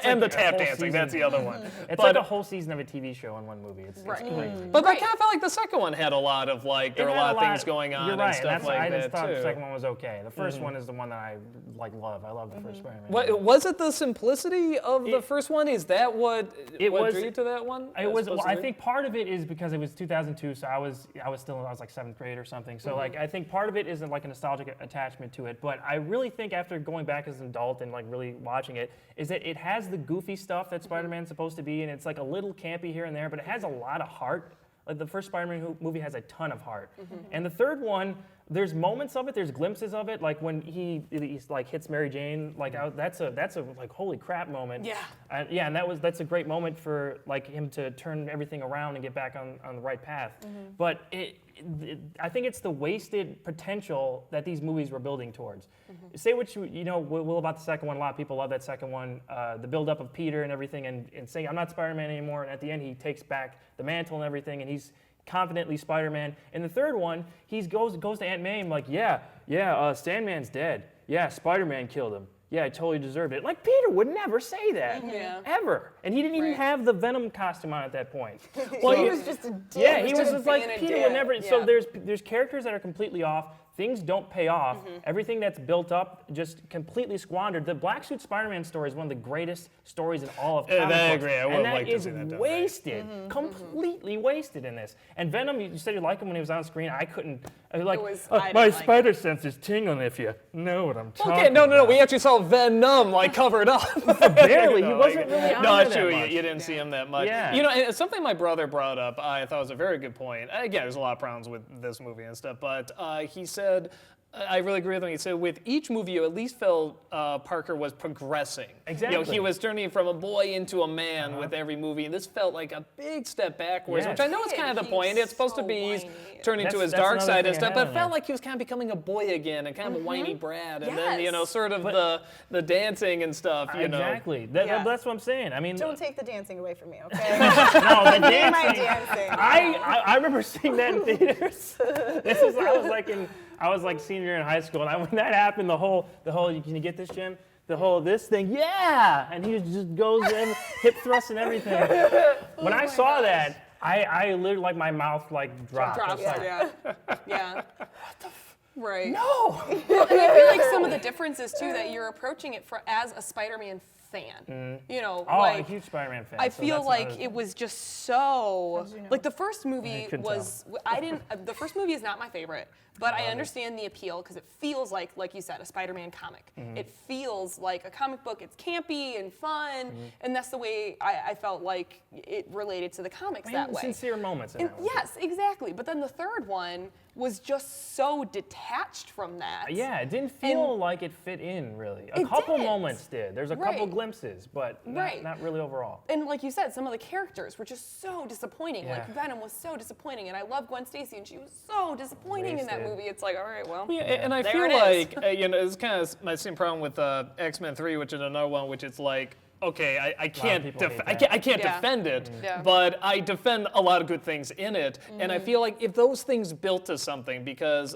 And the tap dancing, that's the other one. It's like a whole season of a TV show in one movie. It's crazy. But I kind of felt like the second one had a lot of there were a lot of things going on. You're right, and stuff like I that just thought too. the second one was okay. The first one is the one that I love. I love the first Spider-Man. Was it the simplicity of the first one? Is that what drew you to that one? I think part of it is because it was 2002, so I was like 7th grade or something. So I think part of it is like a nostalgic attachment to it. it. But I really think after going back as an adult and like really watching it, is that it has the goofy stuff that Spider-Man's supposed to be, and it's like a little campy here and there, but it has a lot of heart. Like the first Spider-Man movie has a ton of heart, and the third one, there's moments of it, there's glimpses of it, like when he's like hits Mary Jane, like that's a like holy crap moment. Yeah. Yeah, and that's a great moment for like him to turn everything around and get back on the right path. But I think it's the wasted potential that these movies were building towards. Say what you know will about the second one. A lot of people love that second one. The build-up of Peter and everything, and saying I'm not Spider-Man anymore. And at the end, he takes back the mantle and everything, and he's confidently Spider-Man. In the third one, he goes to Aunt May and like, Sandman's dead. Yeah, Spider-Man killed him. Yeah, I totally deserved it. Like, Peter would never say that, ever. And he didn't even have the Venom costume on at that point. Well, he was just a dick. Yeah, he was just like, being a Peter dick. would never, so Yeah. there's characters that are completely off. Things don't pay off. Everything that's built up just completely squandered. The Black Suit Spider-Man story is one of the greatest stories in all of comic books. I agree. I would and that like to is see that done right. wasted, completely wasted in this. And Venom, you said you like him when he was on screen. I couldn't. I was like, I my didn't like spider sense is tingling if you know what I'm talking Okay, no. about. We actually saw Venom like covered up. Barely. He No, wasn't really on No, there it's that true. much. You didn't see him that much. Yeah. You know, and something my brother brought up, I thought was a very good point. Again, there's a lot of problems with this movie and stuff, but he said, I really agree with him. He said, with each movie, you at least felt Parker was progressing. Exactly. You know, he was turning from a boy into a man with every movie, and this felt like a big step backwards, Yes. which I know is kind of the He's point. It's supposed to so be he's whiny. turning to That's his dark another side and thing I stuff, had but on it there. felt like he was kind of becoming a boy again and kind of a whiny brat, and then, you know, Yes. sort of the dancing and stuff, you know. Exactly. Yeah. That's what I'm saying. I mean, Don't take the dancing away from me, okay? no, the Be my dancing. dancing. I remember seeing that in theaters. I was like senior in high school, and when that happened, the whole can you get this, Jim? The whole this thing, yeah, and he just goes in, hip thrusts and everything. When I saw that, I literally like my mouth like dropped. Drops, It's like, yeah. Right. no. And I feel like some of the differences too that you're approaching it as a Spider-Man fan. You know, Oh, I'm like a huge Spider-Man fan. I so feel that's like another it was just so like the first movie couldn't was the first movie is not my favorite, but I understand the appeal because it feels like you said, a Spider-Man comic. It feels like a comic book. It's campy and fun, and that's the way I felt like it related to the comics that way. Sincere moments in that one. Yes, exactly. But then the third one was just so detached from that. Yeah, it didn't feel like it fit in really. A It couple didn't. moments did. There's a couple Right. glimpses, but Right. not really overall. And like you said, some of the characters were just so disappointing. Yeah. Like Venom was so disappointing, and I love Gwen Stacy, and she was so disappointing in that Wasted. movie. It's like, all right, well, Yeah, and I There feel it is. like, you know, it's kind of my same problem with X-Men 3, which is another one, which it's like, okay, I can't, people hate I that. can't Yeah. defend it, Yeah. but I defend a lot of good things in it, and I feel like if those things built to something, because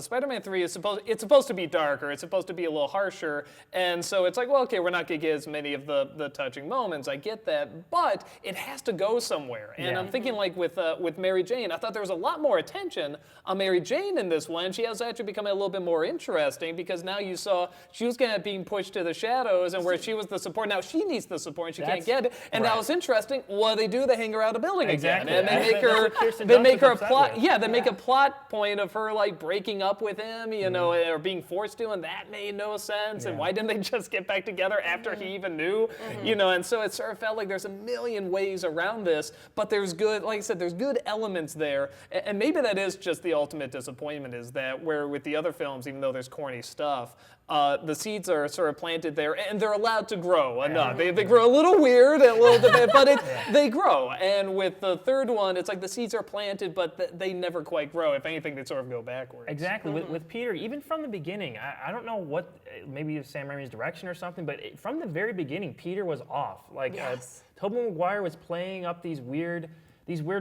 Spider-Man 3 is supposed to be darker, it's supposed to be a little harsher, and so it's like, well, okay, we're not gonna get as many of the touching moments, I get that, but it has to go somewhere, and Yeah. I'm thinking like with Mary Jane, I thought there was a lot more attention on Mary Jane in this one. She has actually become a little bit more interesting because now you saw she was kind of being pushed to the shadows, and where she was the support, now she needs the support and she can't That's- get it. And that right. was interesting. What they do, they hang her out a building Exactly. again, and they make That's her, what Kirsten they Dunst make was her a upset plot. with. Yeah, they make a plot point of her like breaking up with him, you know, or being forced to, and that made no sense. And Yeah. why didn't they just get back together after he even knew, you know? And so it sort of felt like there's a million ways around this, but there's good, like I said, there's good elements there, and maybe that is just the ultimate disappointment is that where with the other films, even though there's corny stuff, the seeds are sort of planted there, and they're allowed to grow enough. They grow a little weird, a little bit, but they grow. And with the third one, it's like the seeds are planted, but they never quite grow. If anything, they sort of go backwards. Exactly. With Peter, even from the beginning, I don't know what, maybe it was Sam Raimi's direction or something, but from the very beginning, Peter was off. Like, Yes. Tobey Maguire was playing up these weird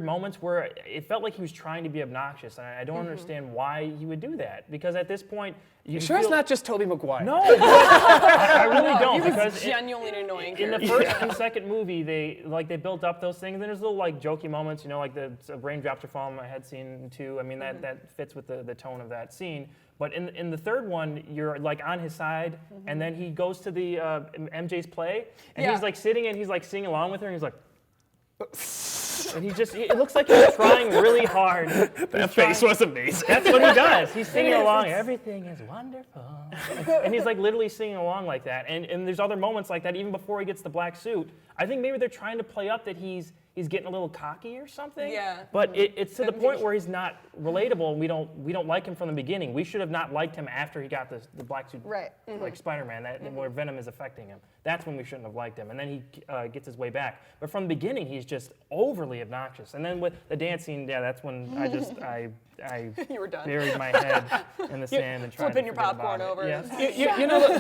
moments where it felt like he was trying to be obnoxious, and I don't understand why he would do that. Because at this point, you Sure, it's feel- not just Tobey Maguire. No, I really don't. he Because was genuinely an annoying in the character. first and second movie, they built up those things. And there's little like jokey moments, you know, like the raindrops are falling on my head scene too. I mean, that fits with the tone of that scene. But in the third one, you're like on his side, and then he goes to the MJ's play, and Yeah. he's like sitting and he's like singing along with her, and he's like. And it looks like he's trying really hard. That face was amazing. That's what he does. He's singing along. Everything is wonderful. And he's like literally singing along like that. And there's other moments like that even before he gets the black suit. I think maybe they're trying to play up that he's getting a little cocky or something. Yeah. But it's to the point where he's not relatable, and we don't like him from the beginning. We should have not liked him after he got the black suit, Right. like Spider-Man, where Venom is affecting him. That's when we shouldn't have liked him. And then he gets his way back. But from the beginning, he's just overly obnoxious. And then with the dance scene, that's when I You were done. buried my head in the sand and tried Flipping to your forget popcorn about over. it. Yeah. You know,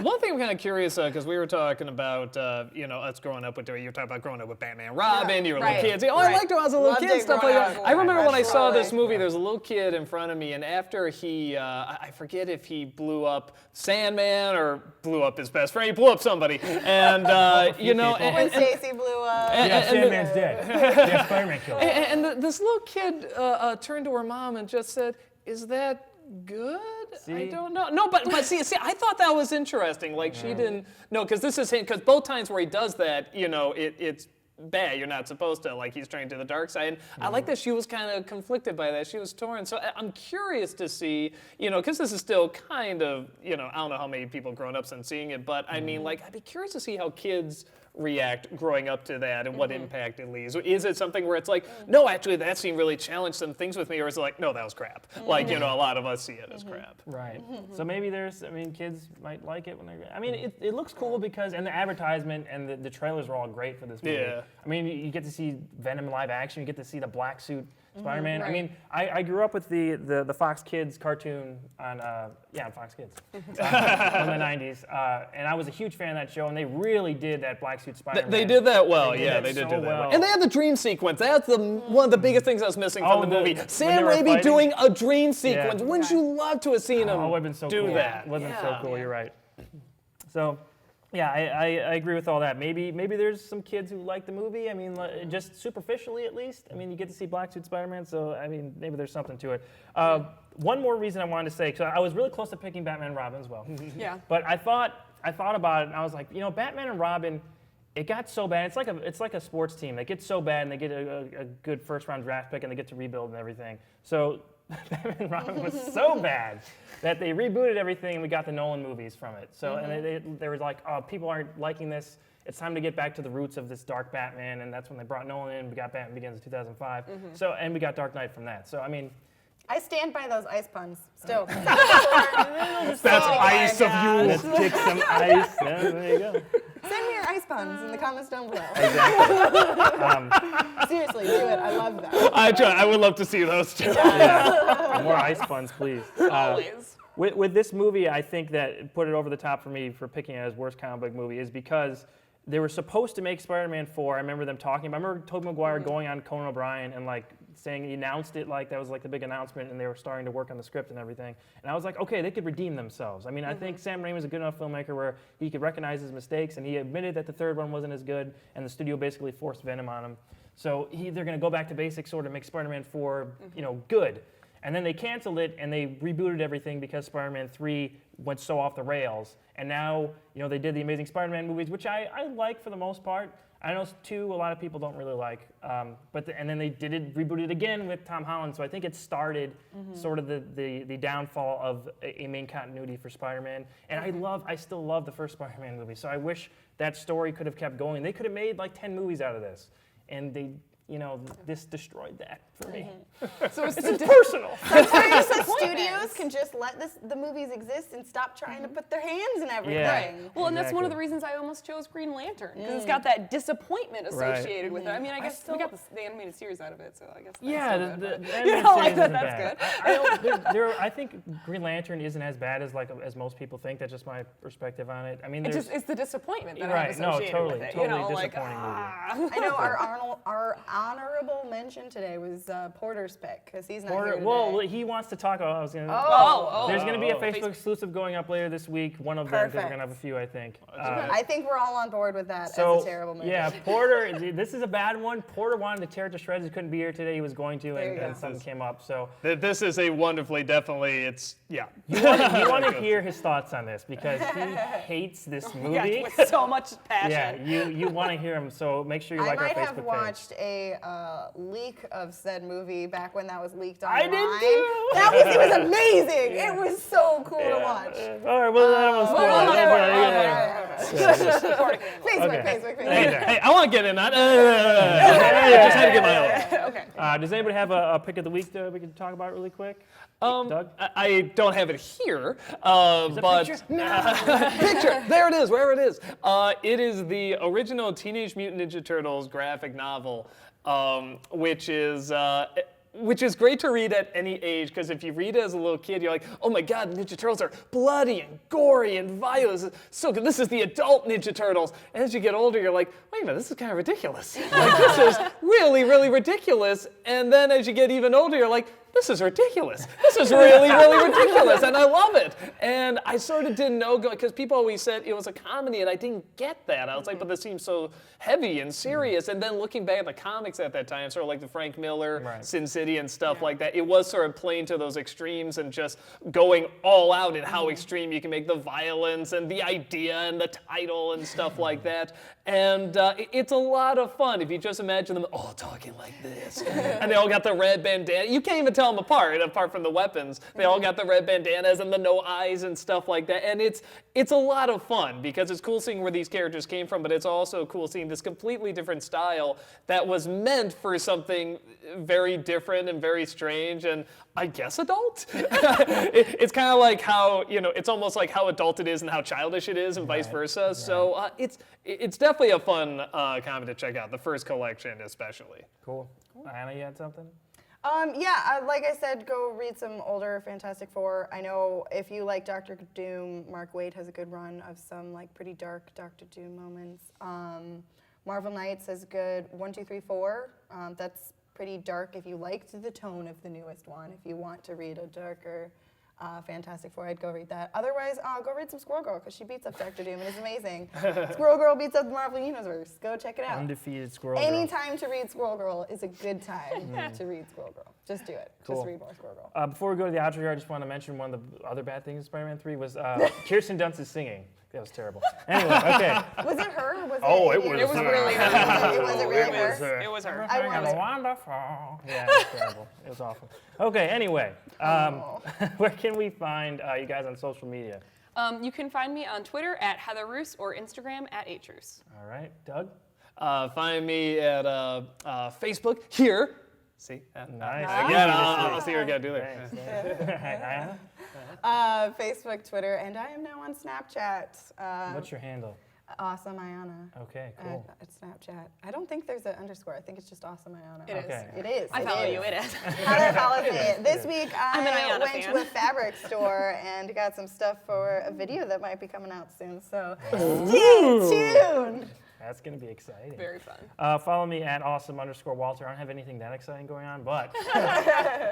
one thing I'm kind of curious, because we were talking about, us growing up with, you were talking about growing up with Batman, Robin, you were Right. little kids. Oh, I liked it when I was a little Loved kid, it stuff like growing that. up. I remember when I saw this Absolutely. movie, there was a little kid in front of me, and after he, I forget if he blew up Sandman or blew up his best friend, he blew up somebody. And, people. When Stacy blew up. Yeah, Sandman's dead. Yeah, Spider-Man killed him. And this little kid turned to her mom and just said, "Is that good?" See? I don't know. No, but see, I thought that was interesting. Like she didn't. No, because this is him. Because both times where he does that, it's bad. You're not supposed to. Like he's turning to the dark side. And I like that she was kind of conflicted by that. She was torn. So I'm curious to see, because this is still kind of, I don't know how many people grown up since seeing it, but I mean, like, I'd be curious to see how kids react growing up to that and what impact it leaves. Is it something where it's like, no, actually that scene really challenged some things with me, or is it like, no, that was crap? Like, a lot of us see it as crap. Right. So maybe kids might like it when they're. It looks cool because, and the advertisement and the trailers were all great for this movie. Yeah. I mean, you get to see Venom in live action. You get to see the black suit Spider-Man. Right. I mean, I grew up with the Fox Kids cartoon on Fox Kids from the '90s, and I was a huge fan of that show. And they really did that black suit Spider-Man. They did that well, They did yeah, that they did so do that well. well. And they had the dream sequence. That's one of the biggest things I was missing from the movie. when Sam they were Raimi fighting? doing a dream sequence. Wouldn't Yeah. you love to have seen him Oh, it would have been so do cool. that? It would have been Yeah. so cool. You're right. So, yeah, I agree with all that. Maybe there's some kids who like the movie. I mean, just superficially at least. I mean, you get to see Black Suit Spider-Man, so I mean, maybe there's something to it. One more reason I wanted to say, because I was really close to picking Batman and Robin as well. Yeah. But I thought about it, and I was like, Batman and Robin, it got so bad. It's like a sports team. They get so bad, and they get a good first-round draft pick, and they get to rebuild and everything. So Batman and Robin was so bad that they rebooted everything, and we got the Nolan movies from it. So and they were like, oh, people aren't liking this. It's time to get back to the roots of this dark Batman, and that's when they brought Nolan in. We got Batman Begins in 2005. So and we got Dark Knight from that. So I mean. I stand by those ice puns still. That's ice of you. Let's kick some ice. Yeah, there you go. Send me your ice puns in the comments down below. Exactly. Seriously, do it. I love that. I would love to see those too. More ice puns, please. Always. With this movie, I think that put it over the top for me for picking it as worst comic book movie is because they were supposed to make Spider-Man 4. I remember them talking. I remember Tobey Maguire going on Conan O'Brien and like saying he announced it like that was like the big announcement, and they were starting to work on the script and everything. And I was like, okay, they could redeem themselves. I mean, I think Sam Raimi is a good enough filmmaker where he could recognize his mistakes, and he admitted that the third one wasn't as good, and the studio basically forced Venom on him. So they're going to go back to basics, sort of make Spider-Man 4, good. And then they canceled it and they rebooted everything because Spider-Man 3 went so off the rails. And now, they did the Amazing Spider-Man movies, which I like for the most part. I know 2 a lot of people don't really like. And then they rebooted it again with Tom Holland. So I think it started sort of the downfall of a main continuity for Spider-Man. And I still love the first Spider-Man movie. So I wish that story could have kept going. They could have made like 10 movies out of this. And they, this destroyed that for me. So it's Personal. Sometimes the studios can just let the movies exist and stop trying to put their hands in everything. Yeah. Right. Well, and that's one of Exactly. the reasons I almost chose Green Lantern, because it's got that disappointment associated with it. I mean, I guess we got the animated series out of it, so I guess that's Yeah, still good, the but- animated like series that, isn't that's bad. I think Green Lantern isn't as bad as most people think. That's just my perspective on it. I mean, it's the disappointment that I Right, have no, associated with it. totally like, disappointing movie. I know our honorable mention today was Porter's pick because he's not Porter, here today. well, he wants to talk. There's going to be a Facebook exclusive going up later this week. One of them, because we're going to have a few, I think. I think we're all on board with that So, as a terrible movie. yeah, Porter, this is a bad one. Porter wanted to tear it to shreds. He couldn't be here today. He was going to, There you and go. something came up. So This is a wonderfully, definitely, it's, yeah. you want to hear his thoughts on this because he hates this movie. With so much passion. Yeah, you want to hear him. So make sure you like our I might Facebook have page. watched a leak of said movie back when that was leaked I online. did too. It was amazing. It was so cool to watch. All right, well, that was Facebook. Hey, I want to get in that. Just had to get my own. Okay. Does anybody have a pick of the week that we can talk about really quick? Doug? I don't have it here, but picture? picture. There it is. Where it is. It is the original Teenage Mutant Ninja Turtles graphic novel, which is great to read at any age, because if you read it as a little kid, you're like, oh my God, Ninja Turtles are bloody and gory and violent. This is so good. This is the adult Ninja Turtles. And as you get older, you're like, wait a minute, this is kind of ridiculous. Like, this is really, really ridiculous. And then as you get even older, you're like, this is ridiculous. This is really, really ridiculous, and I love it. And I sort of didn't know, because people always said it was a comedy, and I didn't get that. I was like, but this seems so heavy and serious. And then looking back at the comics at that time, sort of like the Frank Miller, Sin City, and stuff like that, it was sort of playing to those extremes and just going all out in how extreme you can make the violence and the idea and the title and stuff like that. And it's a lot of fun if you just imagine them all talking like this. And they all got the red bandana. You can't even tell them apart from the weapons. They all got the red bandanas and the no eyes and stuff like that. And it's a lot of fun because it's cool seeing where these characters came from, but it's also cool seeing this completely different style that was meant for something very different and very strange and I guess adult. It's kind of like how, it's almost like how adult it is and how childish it is and vice versa. Right. So it's definitely a fun comic to check out, the first collection especially. Cool. Anna, you had something? Like I said, go read some older Fantastic Four. I know if you like Doctor Doom, Mark Waid has a good run of some pretty dark Doctor Doom moments. Marvel Knights has a good 1, 2, 3, 4. That's pretty dark if you liked the tone of the newest one. If you want to read a darker Fantastic Four, I'd go read that. Otherwise, go read some Squirrel Girl because she beats up Doctor Doom and it's amazing. Squirrel Girl beats up the Marvel Universe. Go check it out. Undefeated Squirrel Girl. Any time to read Squirrel Girl is a good time to read Squirrel Girl. Just do it. Cool. Just read more Squirrel Girl. Before we go to the outro here, I just want to mention one of the other bad things in Spider-Man 3 was Kirsten Dunst's singing. That was terrible. Anyway, okay. Was it her? Or was It was really her. Was it really her? It was her. I want it. Wonderful. Yeah, it was terrible. It was awful. Okay, anyway, where can we find you guys on social media? You can find me on Twitter at Heather Roos or Instagram at @Roos. All right, Doug? Find me at Facebook here. See? Nice. Again, I'll see what I got to do there. Thanks. Facebook, Twitter, and I am now on Snapchat. What's your handle? Awesome Ayana. Okay, cool. At Snapchat. I don't think there's an underscore. I think it's just Awesome Ayana. It is. Okay. It is. I follow you. It is. Heather follows me. This week I'm an I Ayana went fan. to a fabric store and got some stuff for a video that might be coming out soon. So stay tuned. That's going to be exciting. Very fun. Follow me at awesome_Walter. I don't have anything that exciting going on, but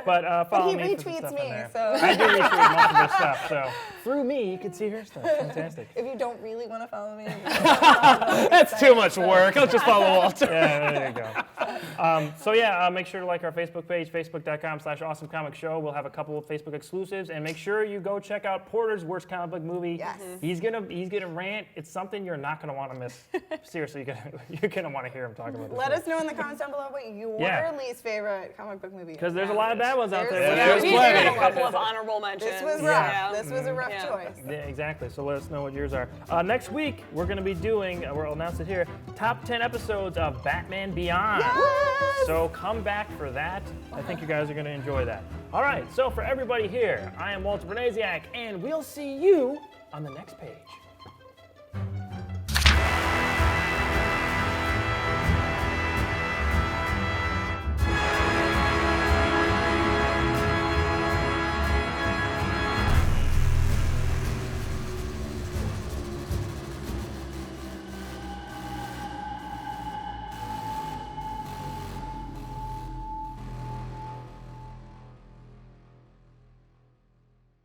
But follow he me for some retweets stuff me, on there. so I do retweet most of her stuff, so through me, you can see her stuff. Fantastic. if you don't really want to follow me, That's too much work. I'll just follow Walter. Yeah, there you go. Make sure to like our Facebook page, facebook.com/awesomecomicshow. We'll have a couple of Facebook exclusives, and make sure you go check out Porter's worst comic book movie. Yes. He's gonna rant. It's something you're not gonna want to miss. Seriously, you're gonna want to hear him talk about this. let us know in the comments down below what your least favorite comic book movie is. Because there's a lot of bad ones out there. There's We plenty. did a couple of honorable mentions. This was rough. Yeah. This was a rough Yeah. choice. Yeah, exactly. So let us know what yours are. Next week, we're going to be doing, we'll announce it here, top 10 episodes of Batman Beyond. Yes! So come back for that. I think you guys are going to enjoy that. All right, so for everybody here, I am Walter Bernasiak, and we'll see you on the next page.